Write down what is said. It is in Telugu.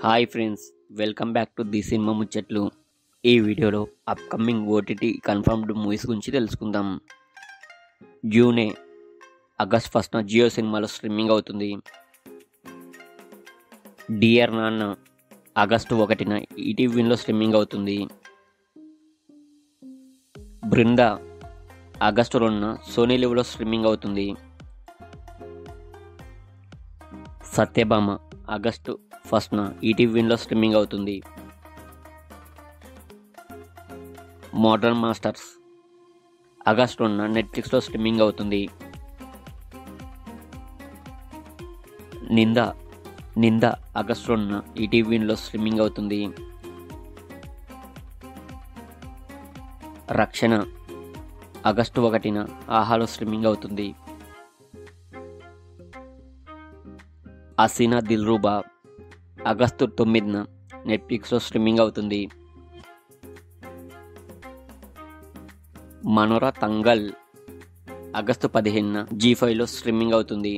Hi friends, welcome back to the cinema ముచ్చట్లు. ఈ వీడియోలో అప్కమింగ్ ఓటీటీ కన్ఫర్మ్డ్ మూవీస్ గురించి తెలుసుకుందాం. జూనే ఆగస్ట్ 1న జియో సినిమాలో స్ట్రీమింగ్ అవుతుంది. డియర్ నాన్న ఆగస్టు 1న ఈటీవీలో స్ట్రీమింగ్ అవుతుంది. బృంద ఆగస్టు 2న సోనీ లివ్లో స్ట్రీమింగ్ అవుతుంది. సత్యభామ ఆగస్టు 1న ఈటీవీలో స్ట్రీమింగ్ అవుతుంది. మోడర్న్ మాస్టర్స్ ఆగస్టు 2న నెట్ఫ్లిక్స్లో స్ట్రీమింగ్ అవుతుంది. నింద ఆగస్టు 2న ఈటీవీలో స్ట్రీమింగ్ అవుతుంది. రక్షణ ఆగస్టు 1న ఆహాలో స్ట్రీమింగ్ అవుతుంది. హసీనా దిల్రుబా ఆగస్టు 9న నెట్ఫ్లిక్స్లో స్ట్రీమింగ్ అవుతుంది. మనోరా తంగల్ ఆగస్టు 15న జీ5లో స్ట్రీమింగ్ అవుతుంది.